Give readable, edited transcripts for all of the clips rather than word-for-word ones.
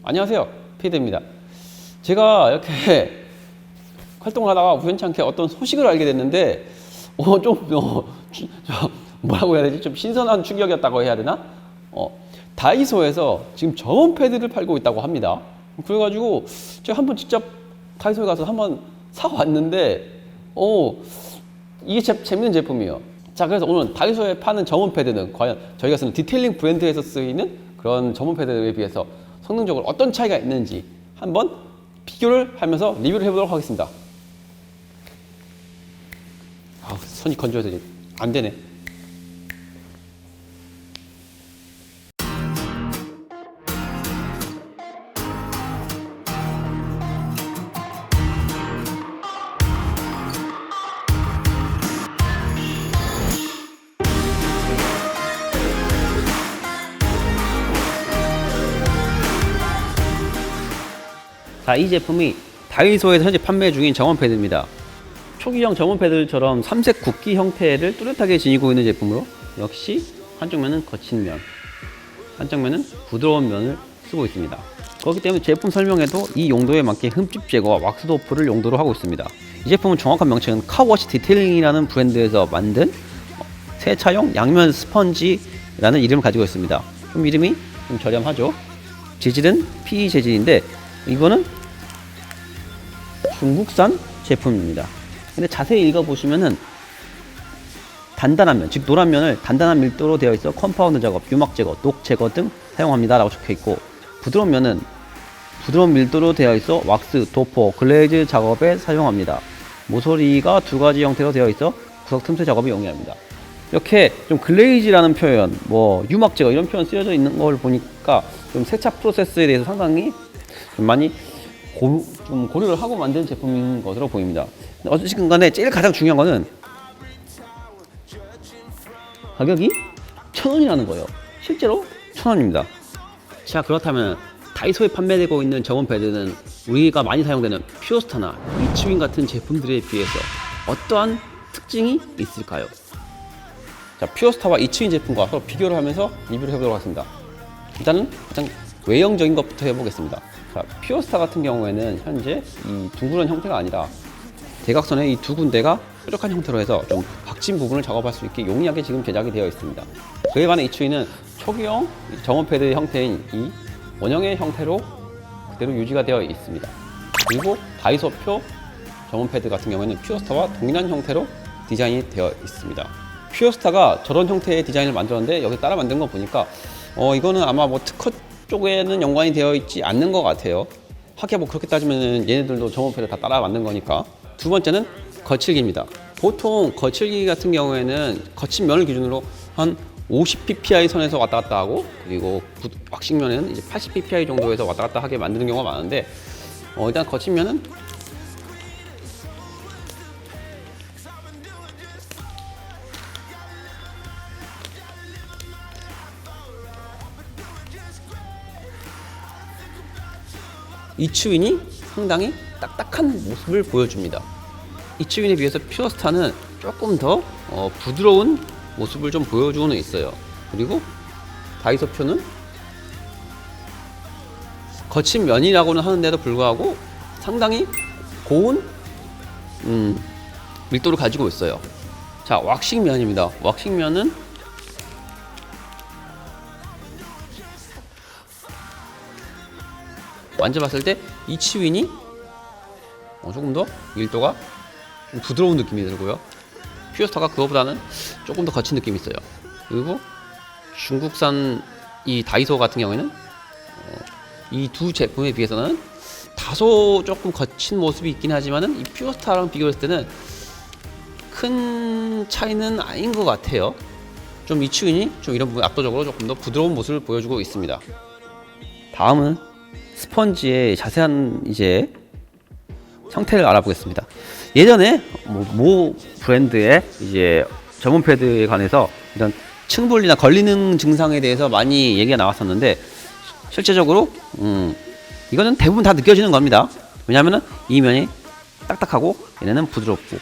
안녕하세요, 피드입니다. 제가 이렇게 활동을 하다가 우연찮게 어떤 소식을 알게 됐는데 뭐라고 해야 되지? 좀 신선한 충격이었다고 해야 되나? 다이소에서 지금 점원 패드를 팔고 있다고 합니다. 그래가지고 제가 한번 직접 다이소에 가서 한번 사왔는데 이게 재밌는 제품이에요. 자, 그래서 오늘 다이소에 파는 점원 패드는 과연 저희가 쓰는 디테일링 브랜드에서 쓰이는 그런 점원 패드에 비해서 성능적으로 어떤 차이가 있는지 한번 비교를 하면서 리뷰를 해보도록 하겠습니다. 손이 건조해서 안 되네. 자, 이 제품이 다이소에서 현재 판매 중인 점원 패드입니다. 초기형 점원 패드처럼 삼색 굵기 형태를 뚜렷하게 지니고 있는 제품으로 역시 한쪽 면은 거친 면, 한쪽 면은 부드러운 면을 쓰고 있습니다. 그렇기 때문에 제품 설명에도 이 용도에 맞게 흠집 제거와 왁스 도프를 용도로 하고 있습니다. 이 제품은 정확한 명칭은 카워워시 디테일링이라는 브랜드에서 만든 세차용 양면 스펀지라는 이름을 가지고 있습니다. 좀 이름이 좀 저렴하죠. 재질은 PE 재질인데 이거는 중국산 제품입니다. 근데 자세히 읽어보시면은 단단한 면, 즉 노란 면을 단단한 밀도로 되어 있어 컴파운드 작업, 유막 제거, 녹 제거 등 사용합니다 라고 적혀 있고, 부드러운 면은 부드러운 밀도로 되어 있어 왁스, 도포, 글레이즈 작업에 사용합니다. 모서리가 두 가지 형태로 되어 있어 구석 틈새 작업이 용이합니다. 이렇게 좀 글레이즈라는 표현, 유막 제거 이런 표현 쓰여져 있는 걸 보니까 좀 세차 프로세스에 대해서 상당히 좀 많이 좀 고려를 하고 만든 제품인 것으로 보입니다. 어쨌든 간에 제일 가장 중요한 거는 가격이 1,000원이라는 거예요. 실제로 1,000원입니다. 자, 그렇다면 다이소에 판매되고 있는 점원 패드는 우리가 많이 사용되는 퓨어스타나 이츠윈 같은 제품들에 비해서 어떠한 특징이 있을까요? 자, 퓨어스타와 이츠윈 제품과 서로 비교를 하면서 리뷰를 해보도록 하겠습니다. 일단은 가장 외형적인 것부터 해보겠습니다. 자, 퓨어스타 같은 경우에는 현재 이 둥그런 형태가 아니라 대각선의 이 두 군데가 뾰족한 형태로 해서 좀 각진 부분을 작업할 수 있게 용이하게 지금 제작이 되어 있습니다. 그에 반해 이츠윈은 초기형 점원 패드 형태인 이 원형의 형태로 그대로 유지가 되어 있습니다. 그리고 다이소표 점원 패드 같은 경우에는 퓨어스타와 동일한 형태로 디자인이 되어 있습니다. 퓨어스타가 저런 형태의 디자인을 만들었는데 여기 따라 만든 거 보니까 이거는 아마 특허 쪽에는 연관이 되어 있지 않는 것 같아요. 하긴 그렇게 따지면 얘네들도 점원 패드 다 따라 만든 거니까. 두 번째는 거칠기입니다. 보통 거칠기 같은 경우에는 거친 면을 기준으로 한 50ppi 선에서 왔다 갔다 하고, 그리고 왁싱면에는 이제 80ppi 정도에서 왔다 갔다 하게 만드는 경우가 많은데, 일단 거친 면은 이츠윈이 상당히 딱딱한 모습을 보여줍니다. 이츠윈에 비해서 퓨어스타는 조금 더 부드러운 모습을 좀 보여주고는 있어요. 그리고 다이소표는 거친 면이라고는 하는데도 불구하고 상당히 고운 밀도를 가지고 있어요. 자, 왁싱면입니다. 왁싱면은 만져봤을 때 이츠윈이 조금 더 밀도가 좀 부드러운 느낌이 들고요. 퓨어스타가 그거보다는 조금 더 거친 느낌이 있어요. 그리고 중국산 이 다이소 같은 경우에는 이 두 제품에 비해서는 다소 조금 거친 모습이 있긴 하지만은 이 퓨어스타랑 비교했을 때는 큰 차이는 아닌 것 같아요. 좀 이츠윈이 좀 이런 부분 압도적으로 조금 더 부드러운 모습을 보여주고 있습니다. 다음은 스펀지의 자세한 형태를 알아보겠습니다. 예전에 모 브랜드의 점원 패드에 관해서 이런 층분리나 걸리는 증상에 대해서 많이 얘기가 나왔었는데, 실제적으로 이거는 대부분 다 느껴지는 겁니다. 왜냐하면 이 면이 딱딱하고 얘네는 부드럽고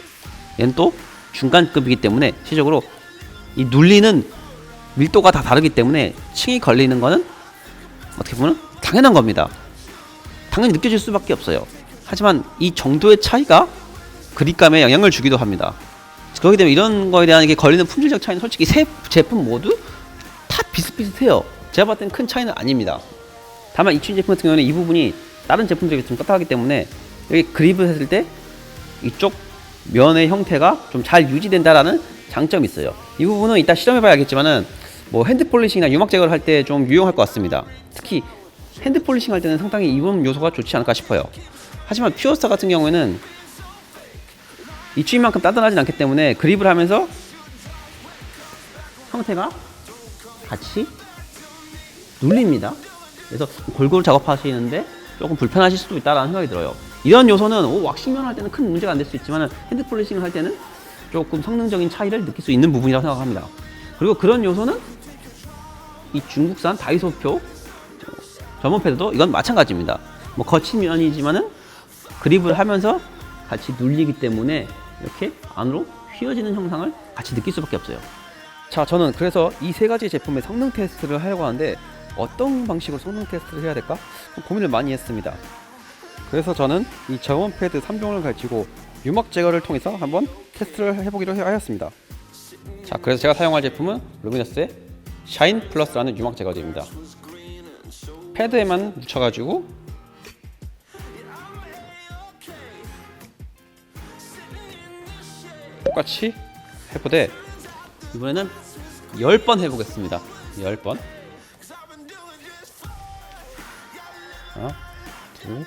얘는 또 중간급이기 때문에 실질적으로 이 눌리는 밀도가 다 다르기 때문에 층이 걸리는 거는 어떻게 보면 당연한 겁니다. 당연히 느껴질 수밖에 없어요. 하지만 이 정도의 차이가 그립감에 영향을 주기도 합니다. 그렇기 때문에 이런 거에 대한 게 걸리는 품질적 차이는 솔직히 세 제품 모두 다 비슷비슷해요. 제가 봤을 땐 큰 차이는 아닙니다. 다만 이추인 제품 같은 경우는 이 부분이 다른 제품들이 좀 딱딱하기 때문에 여기 그립을 했을 때 이쪽 면의 형태가 좀 잘 유지된다라는 장점이 있어요. 이 부분은 이따 실험해봐야 알겠지만은 뭐 핸드 폴리싱이나 유막 제거를 할 때 좀 유용할 것 같습니다. 특히 핸드 폴리싱 할 때는 상당히 이 부분 요소가 좋지 않을까 싶어요. 하지만 퓨어스타 같은 경우에는 이추인만큼 단단하진 않기 때문에 그립을 하면서 형태가 같이 눌립니다. 그래서 골고루 작업하시는데 조금 불편하실 수도 있다라는 생각이 들어요. 이런 요소는 왁싱면 할 때는 큰 문제가 안 될 수 있지만 핸드 폴리싱을 할 때는 조금 성능적인 차이를 느낄 수 있는 부분이라고 생각합니다. 그리고 그런 요소는 이 중국산 다이소표 전문 패드도 이건 마찬가지입니다. 뭐 거친 면이지만은 그립을 하면서 같이 눌리기 때문에 이렇게 안으로 휘어지는 형상을 같이 느낄 수밖에 없어요. 자, 저는 그래서 이 세 가지 제품의 성능 테스트를 하려고 하는데 어떤 방식으로 성능 테스트를 해야 될까 고민을 많이 했습니다. 그래서 저는 이 저온 패드 3종을 가지고 유막 제거를 통해서 한번 테스트를 해보기로 하였습니다. 자, 그래서 제가 사용할 제품은 루미너스의 샤인 플러스라는 유막 제거제입니다. 패드에만 묻혀가지고 똑같이 해보되 이번에는 10번 해보겠습니다. 10번. 하나, 둘,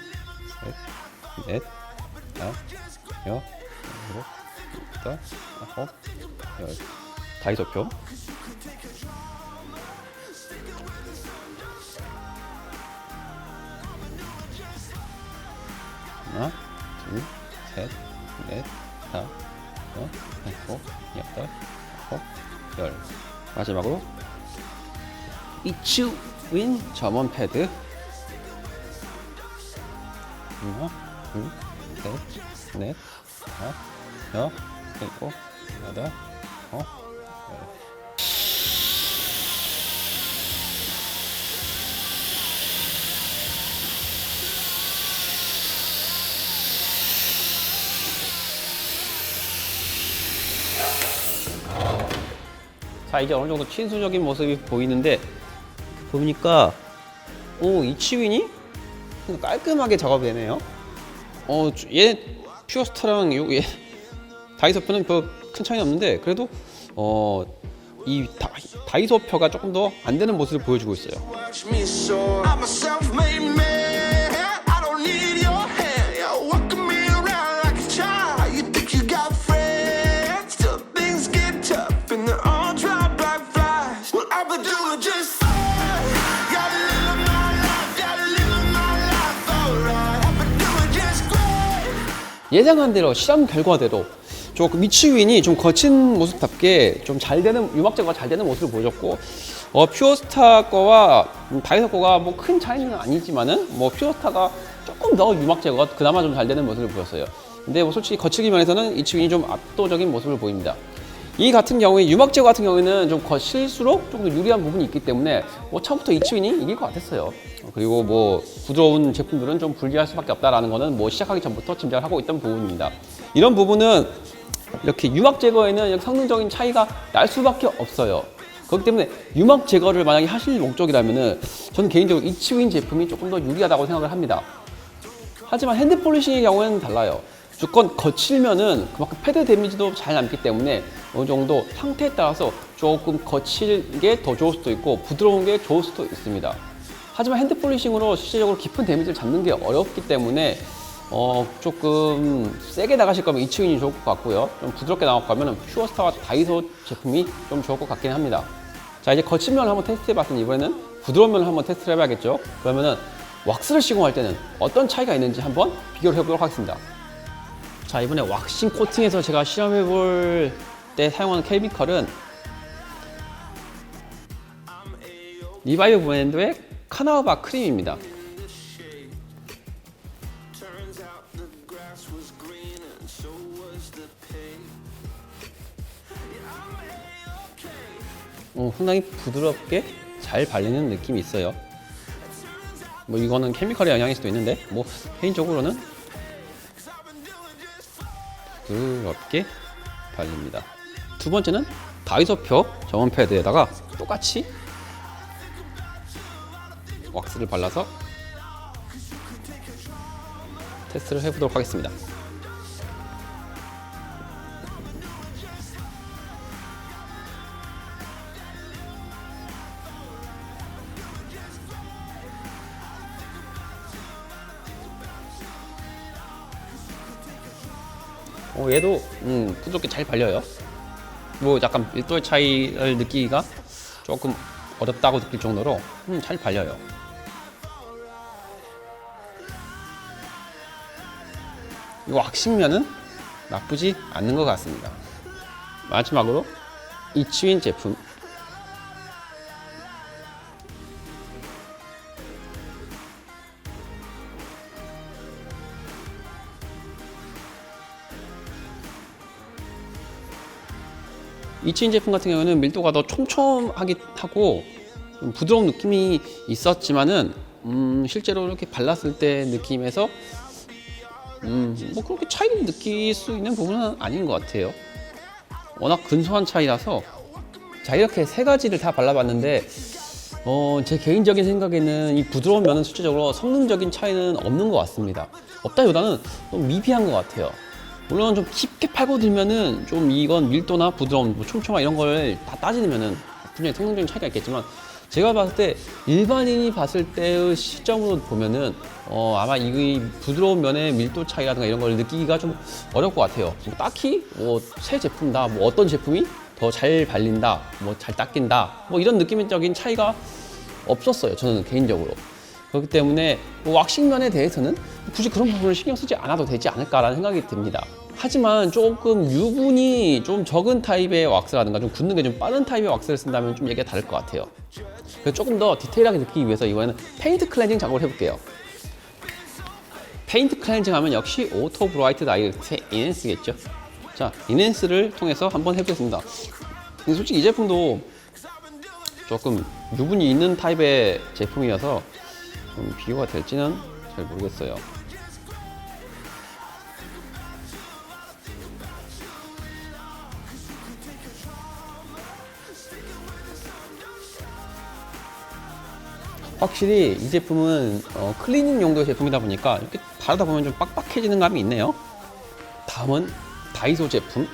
셋, 넷, 다섯, 여섯, 일곱, 여덟, 아홉, 열. 다이소표. 하나, 둘, 셋, 넷, 다섯, 여섯, 일곱, 여덟, 아홉, 열. 마지막으로 이추윈 점원 패드. 하나, 둘, 셋, 넷, 다섯, 여섯, 일곱, 여덟, 아홉, 열. 자, 이제 어느 정도 친수적인 모습이 보이는데 보니까 이치윈이 깔끔하게 작업이 되네요. 얘 퓨어스타랑 얘 다이소표는 별 큰 차이는 없는데 그래도 이 다이소표가 조금 더 안 되는 모습을 보여주고 있어요. 예상한 대로 실험 결과대로 조금 이치윈이 좀 거친 모습답게 좀 잘 되는 유막 제거가 잘 되는 모습을 보여줬고 퓨어스타 거와 다이소 거가 뭐 큰 차이는 아니지만은 뭐 퓨어스타가 조금 더 유막 제거가 그나마 좀 잘 되는 모습을 보였어요. 근데 뭐 솔직히 거치기 면에서는 이치윈이 좀 압도적인 모습을 보입니다. 이 같은 경우에 유막 제거 같은 경우에는 좀 거칠수록 좀 더 유리한 부분이 있기 때문에 뭐 처음부터 이치윈이 이길 것 같았어요. 그리고 뭐 부드러운 제품들은 좀 불리할 수밖에 없다라는 거는 뭐 시작하기 전부터 짐작을 하고 있던 부분입니다. 이런 부분은 이렇게 유막 제거에는 성능적인 차이가 날 수밖에 없어요. 그렇기 때문에 유막 제거를 만약에 하실 목적이라면은 저는 개인적으로 이치윈 제품이 조금 더 유리하다고 생각을 합니다. 하지만 핸드 폴리싱의 경우에는 달라요. 무조건 거칠면은 그만큼 패드 데미지도 잘 남기 때문에 어느 정도 상태에 따라서 조금 거칠게 더 좋을 수도 있고 부드러운 게 좋을 수도 있습니다. 하지만 핸드 폴리싱으로 실질적으로 깊은 데미지를 잡는 게 어렵기 때문에 조금 세게 나가실 거면 이치윈이 좋을 것 같고요. 좀 부드럽게 나갈 거면 퓨어스타와 다이소 제품이 좀 좋을 것 같긴 합니다. 자, 이제 거친 면을 한번 테스트 해봤으니 이번에는 부드러운 면을 한번 테스트를 해봐야겠죠. 그러면은 왁스를 시공할 때는 어떤 차이가 있는지 한번 비교를 해보도록 하겠습니다. 자, 이번에 왁싱 코팅에서 제가 실험해볼 때 사용하는 케미컬은 리바이어 브랜드의 카나우바 크림입니다. 상당히 부드럽게 잘 발리는 느낌이 있어요. 뭐 이거는 케미컬의 영향일 수도 있는데 뭐 개인적으로는 부드럽게 발립니다. 두 번째는 다이소표 점원 패드에다가 똑같이 왁스를 발라서 테스트를 해보도록 하겠습니다. 얘도 부드럽게 잘 발려요. 뭐 약간 밀도의 차이를 느끼기가 조금 어렵다고 느낄 정도로 잘 발려요. 이 왁싱면은 나쁘지 않는 것 같습니다. 마지막으로 이츠윈 제품, 이츠윈 제품 같은 경우는 밀도가 더 촘촘하게 하고 좀 부드러운 느낌이 있었지만은 실제로 이렇게 발랐을 때 느낌에서 뭐 그렇게 차이를 느낄 수 있는 부분은 아닌 것 같아요. 워낙 근소한 차이라서. 자, 이렇게 세 가지를 다 발라봤는데 제 개인적인 생각에는 이 부드러운 면은 실질적으로 성능적인 차이는 없는 것 같습니다. 없다기보다는 좀 미비한 것 같아요. 물론 좀 깊게 파고들면은 좀 이건 밀도나 부드러움, 뭐 촘촘함 이런 걸 다 따지면은 분명히 성능적인 차이가 있겠지만, 제가 봤을 때 일반인이 봤을 때의 시점으로 보면은 아마 이 부드러운 면의 밀도 차이라든가 이런 걸 느끼기가 좀 어려울 것 같아요. 뭐 딱히 뭐 새 제품다, 뭐 어떤 제품이 더 잘 발린다, 뭐 잘 닦인다, 뭐 이런 느낌적인 차이가 없었어요, 저는 개인적으로. 그렇기 때문에 뭐 왁싱면에 대해서는 굳이 그런 부분을 신경 쓰지 않아도 되지 않을까라는 생각이 듭니다. 하지만 조금 유분이 좀 적은 타입의 왁스라든가 좀 굳는 게 좀 빠른 타입의 왁스를 쓴다면 좀 얘기가 다를 것 같아요. 그래서 조금 더 디테일하게 느끼기 위해서 이번에는 페인트 클렌징 작업을 해볼게요. 페인트 클렌징 하면 역시 오토 브라이트 다이렉트의 인핸스겠죠. 자, 인핸스를 통해서 한번 해보겠습니다. 근데 솔직히 이 제품도 조금 유분이 있는 타입의 제품이어서 좀 비교가 될지는 잘 모르겠어요. 확실히 이 제품은 클리닝 용도의 제품이다 보니까 이렇게 바르다 보면 좀 빡빡해지는 감이 있네요. 다음은 다이소 제품.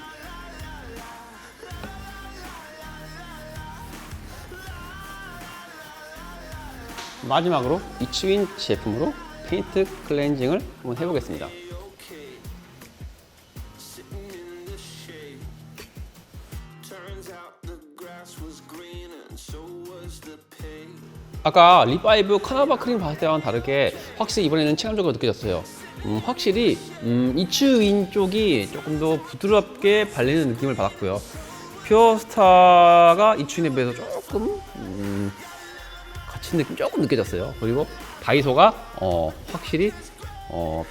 마지막으로 이츠윈 제품으로 페인트 클렌징을 한번 해보겠습니다. 아까 립바이브 카나바 크림 봤을 때와는 다르게 확실히 이번에는 체감적으로 느껴졌어요. 확실히 이츠윈 쪽이 조금 더 부드럽게 발리는 느낌을 받았고요. 퓨어스타가 이츠윈에 비해서 조금 거친 느낌 조금 느껴졌어요. 그리고 다이소가 확실히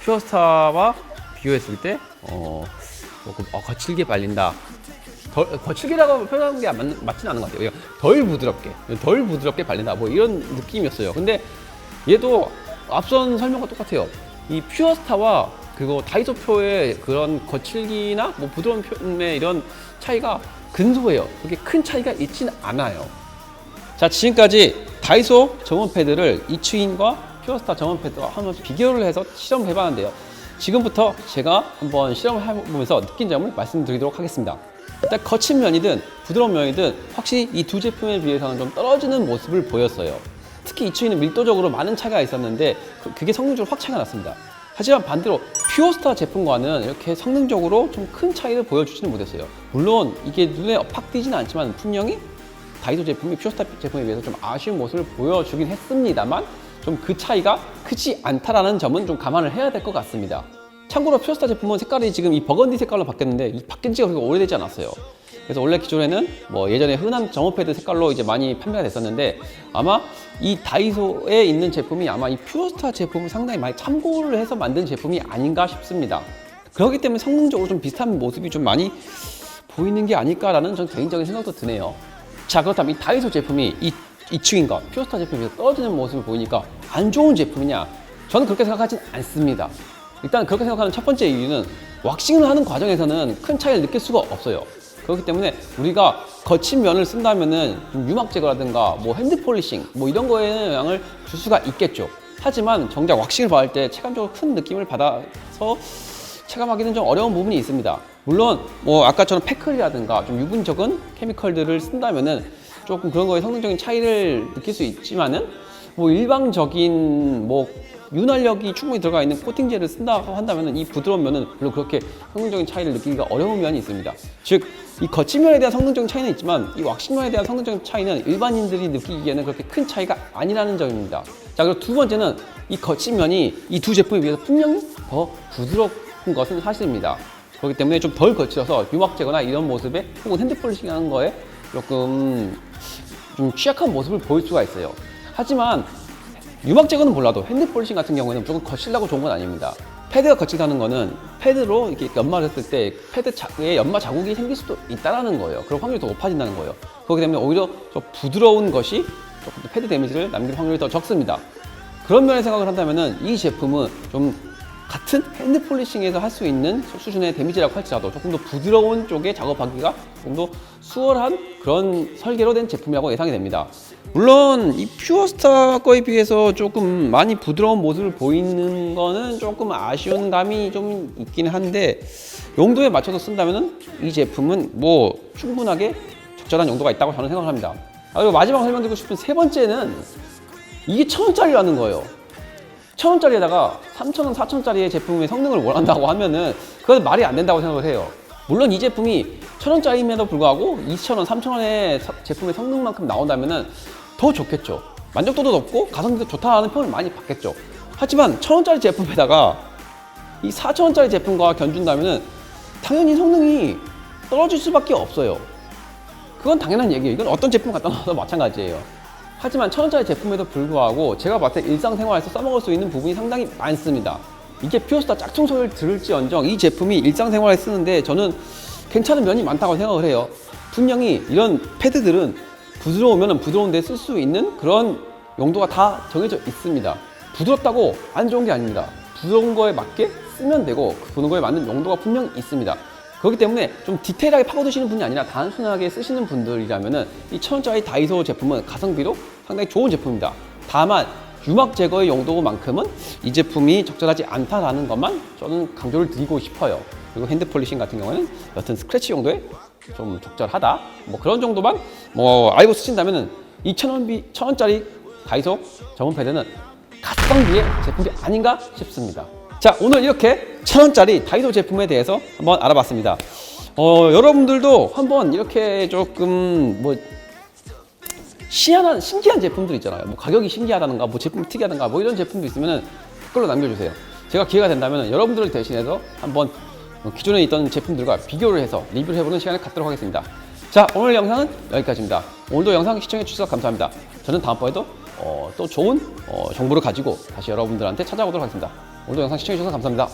퓨어스타와 비교했을 때 조금 거칠게 발린다. 거칠게라고 표현하는 게 맞지는 않은 것 같아요. 덜 부드럽게 발린다, 뭐 이런 느낌이었어요. 근데 얘도 앞선 설명과 똑같아요. 이 퓨어스타와 그리고 다이소표의 그런 거칠기나 뭐 부드러운 표현의 이런 차이가 근소해요. 그렇게 큰 차이가 있지는 않아요. 자, 지금까지 다이소 점원 패드를 이츠윈과 퓨어스타 점원 패드와 한번 비교를 해서 실험을 해봤는데요. 지금부터 제가 한번 실험을 해보면서 느낀 점을 말씀드리도록 하겠습니다. 일단 거친 면이든 부드러운 면이든 확실히 이 두 제품에 비해서는 좀 떨어지는 모습을 보였어요. 특히 이츠윈은 밀도적으로 많은 차이가 있었는데 그게 성능적으로 확 차이가 났습니다. 하지만 반대로 퓨어스타 제품과는 이렇게 성능적으로 좀 큰 차이를 보여주지는 못했어요. 물론 이게 눈에 팍 띄지는 않지만 분명히 다이소 제품이 퓨어스타 제품에 비해서 좀 아쉬운 모습을 보여주긴 했습니다만 좀 그 차이가 크지 않다라는 점은 좀 감안을 해야 될 것 같습니다. 참고로 퓨어스타 제품은 색깔이 지금 이 버건디 색깔로 바뀌었는데 이 바뀐 지가 그렇게 오래되지 않았어요. 그래서 원래 기존에는 뭐 예전에 흔한 점원 패드 색깔로 이제 많이 판매가 됐었는데, 아마 이 다이소에 있는 제품이 아마 이 퓨어스타 제품을 상당히 많이 참고를 해서 만든 제품이 아닌가 싶습니다. 그렇기 때문에 성능적으로 좀 비슷한 모습이 좀 많이 보이는 게 아닐까라는 전 개인적인 생각도 드네요. 자, 그렇다면 이 다이소 제품이 이 이층인가 퓨어스타 제품이 떨어지는 모습을 보이니까 안 좋은 제품이냐? 저는 그렇게 생각하진 않습니다. 일단 그렇게 생각하는 첫 번째 이유는 왁싱을 하는 과정에서는 큰 차이를 느낄 수가 없어요. 그렇기 때문에 우리가 거친 면을 쓴다면은 좀 유막 제거라든가 뭐 핸드 폴리싱 뭐 이런 거에는 영향을 줄 수가 있겠죠. 하지만 정작 왁싱을 받을 때 체감적으로 큰 느낌을 받아서 체감하기는 좀 어려운 부분이 있습니다. 물론 뭐 아까처럼 패클이라든가 좀 유분 적은 케미컬들을 쓴다면은 조금 그런 거에 성능적인 차이를 느낄 수 있지만은 뭐 일방적인 뭐 윤활력이 충분히 들어가 있는 코팅제를 쓴다고 한다면은 이 부드러운 면은 별로 그렇게 성능적인 차이를 느끼기가 어려운 면이 있습니다. 즉, 이 거친 면에 대한 성능적인 차이는 있지만 이 왁싱면에 대한 성능적인 차이는 일반인들이 느끼기에는 그렇게 큰 차이가 아니라는 점입니다. 자, 그리고 두 번째는 이 거친 면이 이 두 제품에 비해서 분명히 더 부드러운 것은 사실입니다. 그렇기 때문에 좀 덜 거칠어서 유막 제거나 이런 모습에 혹은 핸드 폴리싱 하는 거에 조금 좀 취약한 모습을 보일 수가 있어요. 하지만 유막 제거는 몰라도 핸드 폴리싱 같은 경우에는 무조건 거칠다고 좋은 건 아닙니다. 패드가 거칠다는 거는 패드로 이렇게 연마를 했을 때 패드에 연마 자국이 생길 수도 있다는 거예요. 그럴 확률이 더 높아진다는 거예요. 그렇기 때문에 오히려 더 부드러운 것이 조금 더 패드 데미지를 남길 확률이 더 적습니다. 그런 면에 생각을 한다면은 이 제품은 좀 같은 핸드 폴리싱에서 할 수 있는 수준의 데미지라고 할지라도 조금 더 부드러운 쪽에 작업하기가 조금 더 수월한 그런 설계로 된 제품이라고 예상이 됩니다. 물론 이 퓨어스타 거에 비해서 조금 많이 부드러운 모습을 보이는 거는 조금 아쉬운 감이 좀 있긴 한데 용도에 맞춰서 쓴다면 이 제품은 뭐 충분하게 적절한 용도가 있다고 저는 생각을 합니다. 그리고 마지막 설명드리고 싶은 세 번째는 이게 1,000원짜리라는 거예요. 1,000원짜리에다가 3,000원, 4,000원짜리의 제품의 성능을 원한다고 하면은 그건 말이 안 된다고 생각을 해요. 물론 이 제품이 1,000원짜리임에도 불구하고 2,000원, 3,000원의 제품의 성능만큼 나온다면은 더 좋겠죠. 만족도도 높고 가성비도 좋다는 평을 많이 받겠죠. 하지만 1,000원짜리 제품에다가 이 4,000원짜리 제품과 견준다면은 당연히 성능이 떨어질 수밖에 없어요. 그건 당연한 얘기예요. 이건 어떤 제품 갖다 놔도 마찬가지예요. 하지만 1,000원짜리 제품에도 불구하고 제가 봤을 때 일상생활에서 써먹을 수 있는 부분이 상당히 많습니다. 이게 퓨어스타 짝퉁 소리를 들을지언정 이 제품이 일상생활에 쓰는데 저는 괜찮은 면이 많다고 생각을 해요. 분명히 이런 패드들은 부드러우면 부드러운 데 쓸 수 있는 그런 용도가 다 정해져 있습니다. 부드럽다고 안 좋은 게 아닙니다. 부드러운 거에 맞게 쓰면 되고 그 부드러운 거에 맞는 용도가 분명히 있습니다. 그렇기 때문에 좀 디테일하게 파고드시는 분이 아니라 단순하게 쓰시는 분들이라면은 이 1,000원짜리 다이소 제품은 가성비로 상당히 좋은 제품입니다. 다만 유막 제거의 용도만큼은 이 제품이 적절하지 않다라는 것만 저는 강조를 드리고 싶어요. 그리고 핸드 폴리싱 같은 경우는 여튼 스크래치 용도에 좀 적절하다. 뭐 그런 정도만 뭐 알고 쓰신다면은 이 1,000원짜리 다이소 전문 패드는 가성비의 제품이 아닌가 싶습니다. 자, 오늘 이렇게 1,000원짜리 다이소 제품에 대해서 한번 알아봤습니다. 여러분들도 한번 이렇게 조금 뭐 신기한 제품들 있잖아요. 뭐 가격이 신기하다든가 뭐 제품이 특이하다든가 뭐 이런 제품도 있으면 댓글로 남겨주세요. 제가 기회가 된다면 여러분들을 대신해서 한번 기존에 있던 제품들과 비교를 해서 리뷰를 해보는 시간을 갖도록 하겠습니다. 자, 오늘 영상은 여기까지입니다. 오늘도 영상 시청해주셔서 감사합니다. 저는 다음번에도 또 좋은 정보를 가지고 다시 여러분들한테 찾아오도록 하겠습니다. 오늘도 영상 시청해주셔서 감사합니다.